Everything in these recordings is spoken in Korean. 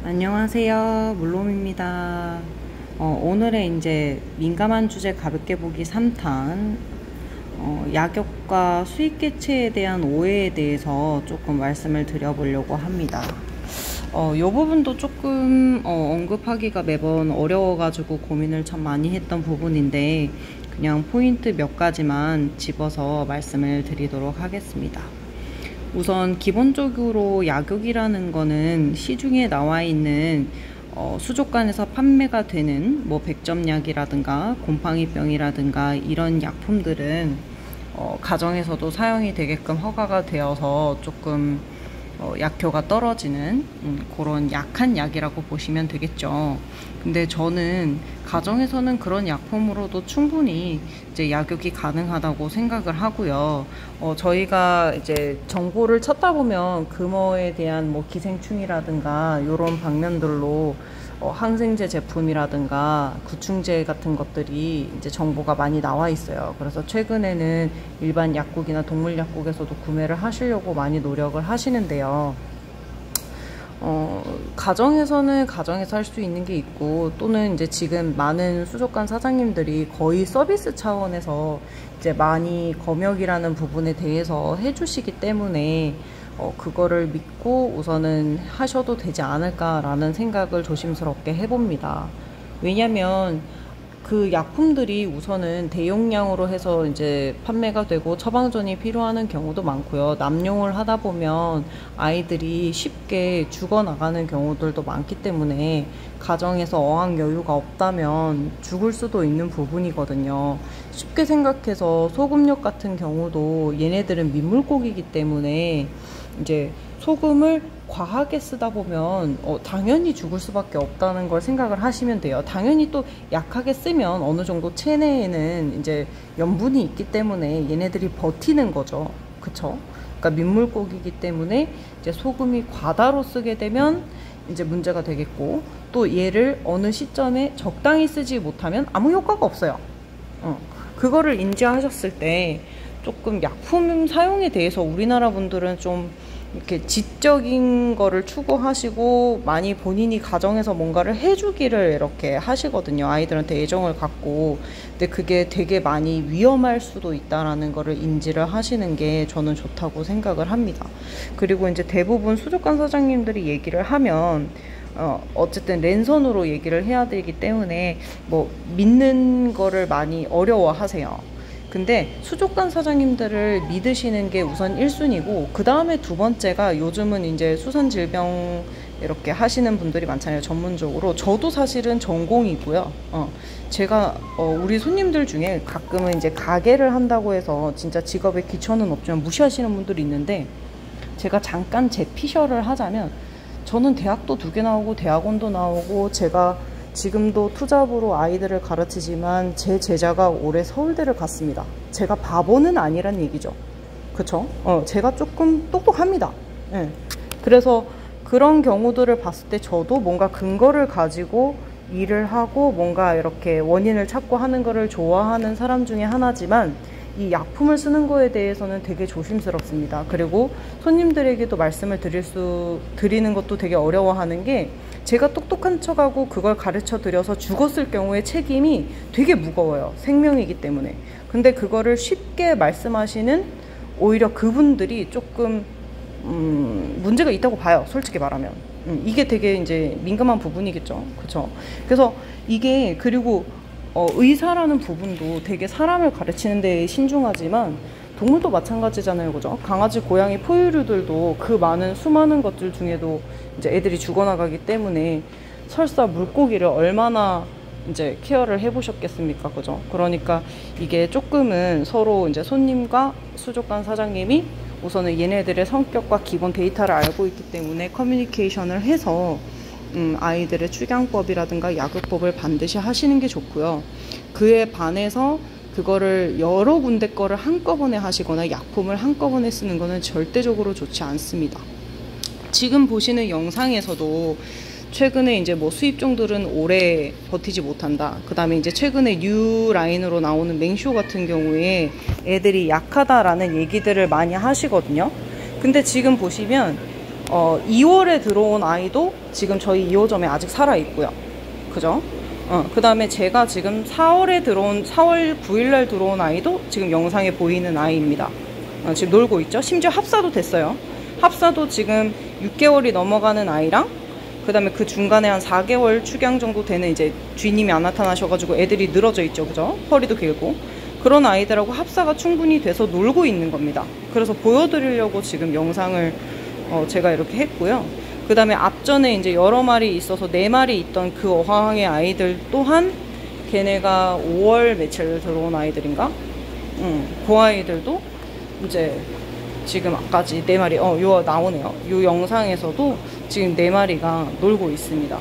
안녕하세요. 물롬입니다. 오늘의 이제 민감한 주제 가볍게 보기 3탄 약육과 수익개체에 대한 오해에 대해서 조금 말씀을 드려보려고 합니다. 이 부분도 조금 언급하기가 매번 어려워가지고 고민을 참 많이 했던 부분인데 그냥 포인트 몇 가지만 집어서 말씀을 드리도록 하겠습니다. 우선 기본적으로 약육이라는 거는 시중에 나와 있는 수족관에서 판매가 되는 뭐 백점약이라든가 곰팡이병이라든가 이런 약품들은 가정에서도 사용이 되게끔 허가가 되어서 조금 약효가 떨어지는 그런 약한 약이라고 보시면 되겠죠. 근데 저는 가정에서는 그런 약품으로도 충분히 이제 약육이 가능하다고 생각을 하고요. 저희가 이제 정보를 찾다 보면 금어에 대한 뭐 기생충이라든가 이런 방면들로 항생제 제품이라든가 구충제 같은 것들이 이제 정보가 많이 나와 있어요. 그래서 최근에는 일반 약국이나 동물 약국에서도 구매를 하시려고 많이 노력을 하시는데요. 가정에서는 가정에서 할 수 있는 게 있고, 또는 이제 지금 많은 수족관 사장님들이 거의 서비스 차원에서 이제 많이 검역이라는 부분에 대해서 해주시기 때문에 그거를 믿고 우선은 하셔도 되지 않을까라는 생각을 조심스럽게 해봅니다. 왜냐면 그 약품들이 우선은 대용량으로 해서 이제 판매가 되고 처방전이 필요한 경우도 많고요. 남용을 하다 보면 아이들이 쉽게 죽어나가는 경우들도 많기 때문에 가정에서 어학 여유가 없다면 죽을 수도 있는 부분이거든요. 쉽게 생각해서 소금육 같은 경우도 얘네들은 민물고기이기 때문에 이제 소금을 과하게 쓰다 보면 당연히 죽을 수밖에 없다는 걸 생각을 하시면 돼요. 당연히 또 약하게 쓰면 어느 정도 체내에는 이제 염분이 있기 때문에 얘네들이 버티는 거죠. 그쵸? 그러니까 민물고기이기 때문에 이제 소금이 과다로 쓰게 되면 이제 문제가 되겠고, 또 얘를 어느 시점에 적당히 쓰지 못하면 아무 효과가 없어요. 그거를 인지하셨을 때 조금 약품 사용에 대해서 우리나라 분들은 좀 이렇게 지적인 거를 추구하시고 많이 본인이 가정에서 뭔가를 해주기를 이렇게 하시거든요. 아이들한테 애정을 갖고. 근데 그게 되게 많이 위험할 수도 있다라는 거를 인지를 하시는 게 저는 좋다고 생각을 합니다. 그리고 이제 대부분 수족관 사장님들이 얘기를 하면 어쨌든 랜선으로 얘기를 해야 되기 때문에 뭐 믿는 거를 많이 어려워하세요. 근데 수족관 사장님들을 믿으시는 게 우선 1순위고, 그 다음에 두 번째가 요즘은 이제 수산질병 이렇게 하시는 분들이 많잖아요. 전문적으로. 저도 사실은 전공이고요. 제가 우리 손님들 중에 가끔은 이제 가게를 한다고 해서 진짜 직업에 기초는 없지만 무시하시는 분들이 있는데, 제가 잠깐 제 피셜을 하자면 저는 대학도 2개 나오고 대학원도 나오고, 제가 지금도 투잡으로 아이들을 가르치지만 제 제자가 올해 서울대를 갔습니다. 제가 바보는 아니란 얘기죠. 그쵸? 제가 조금 똑똑합니다. 네. 그래서 그런 경우들을 봤을 때 저도 뭔가 근거를 가지고 일을 하고 뭔가 이렇게 원인을 찾고 하는 거를 좋아하는 사람 중에 하나지만, 이 약품을 쓰는 거에 대해서는 되게 조심스럽습니다. 그리고 손님들에게도 말씀을 드리는 것도 되게 어려워하는 게, 제가 똑똑한 척하고 그걸 가르쳐 드려서 죽었을 경우에 책임이 되게 무거워요. 생명이기 때문에. 근데 그거를 쉽게 말씀하시는 오히려 그분들이 조금 문제가 있다고 봐요. 솔직히 말하면. 이게 되게 이제 민감한 부분이겠죠. 그쵸? 그래서 이게, 그리고 의사라는 부분도 되게 사람을 가르치는 데 신중하지만 동물도 마찬가지잖아요. 그죠? 강아지, 고양이, 포유류들도 그 많은 수많은 것들 중에도 이제 애들이 죽어나가기 때문에 설사 물고기를 얼마나 이제 케어를 해보셨겠습니까? 그죠? 그러니까 이게 조금은 서로 이제 손님과 수족관 사장님이 우선은 얘네들의 성격과 기본 데이터를 알고 있기 때문에 커뮤니케이션을 해서 아이들의 축양법이라든가 약육법을 반드시 하시는 게 좋고요. 그에 반해서 그거를 여러 군데 거를 한꺼번에 하시거나 약품을 한꺼번에 쓰는 거는 절대적으로 좋지 않습니다. 지금 보시는 영상에서도 최근에 이제 뭐 수입종들은 오래 버티지 못한다. 그 다음에 이제 최근에 뉴 라인으로 나오는 맹쇼 같은 경우에 애들이 약하다라는 얘기들을 많이 하시거든요. 근데 지금 보시면 2월에 들어온 아이도 지금 저희 2호점에 아직 살아있고요. 그죠? 그 다음에 제가 지금 4월 9일날 들어온 아이도 지금 영상에 보이는 아이입니다. 지금 놀고 있죠? 심지어 합사도 됐어요. 합사도 지금 6개월이 넘어가는 아이랑, 그 다음에 그 중간에 한 4개월 축양 정도 되는 이제 주인님이 안 나타나셔가지고 애들이 늘어져 있죠. 그죠? 허리도 길고. 그런 아이들하고 합사가 충분히 돼서 놀고 있는 겁니다. 그래서 보여드리려고 지금 영상을 제가 이렇게 했고요. 그 다음에 앞전에 이제 여러 마리 있어서 4마리 있던 그 어항의 아이들 또한 걔네가 5월 며칠 들어온 아이들인가? 그 아이들도 이제 지금 아까지 4마리, 요 나오네요. 요 영상에서도 지금 4마리가 놀고 있습니다.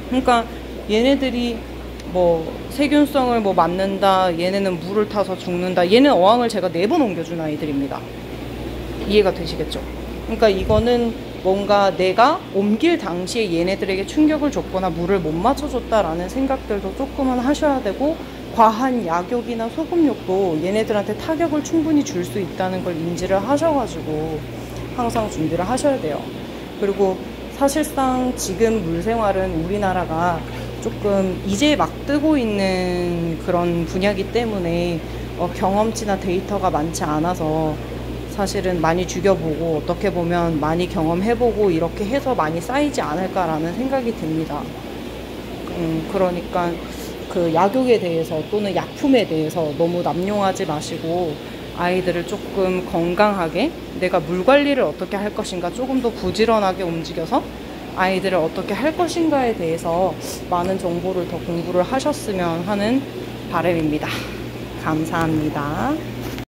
그러니까 얘네들이 뭐 세균성을 뭐 맞는다, 얘네는 물을 타서 죽는다, 얘는 어항을 제가 4번 옮겨준 아이들입니다. 이해가 되시겠죠? 그러니까 이거는 뭔가 내가 옮길 당시에 얘네들에게 충격을 줬거나 물을 못 맞춰줬다라는 생각들도 조금은 하셔야 되고, 과한 약욕이나 소금욕도 얘네들한테 타격을 충분히 줄 수 있다는 걸 인지를 하셔가지고 항상 준비를 하셔야 돼요. 그리고 사실상 지금 물생활은 우리나라가 조금 이제 막 뜨고 있는 그런 분야이기 때문에 경험치나 데이터가 많지 않아서 사실은 많이 죽여보고 어떻게 보면 많이 경험해보고 이렇게 해서 많이 쌓이지 않을까라는 생각이 듭니다. 그러니까 그 약욕에 대해서 또는 약품에 대해서 너무 남용하지 마시고 아이들을 조금 건강하게, 내가 물 관리를 어떻게 할 것인가, 조금 더 부지런하게 움직여서 아이들을 어떻게 할 것인가에 대해서 많은 정보를 더 공부를 하셨으면 하는 바람입니다. 감사합니다.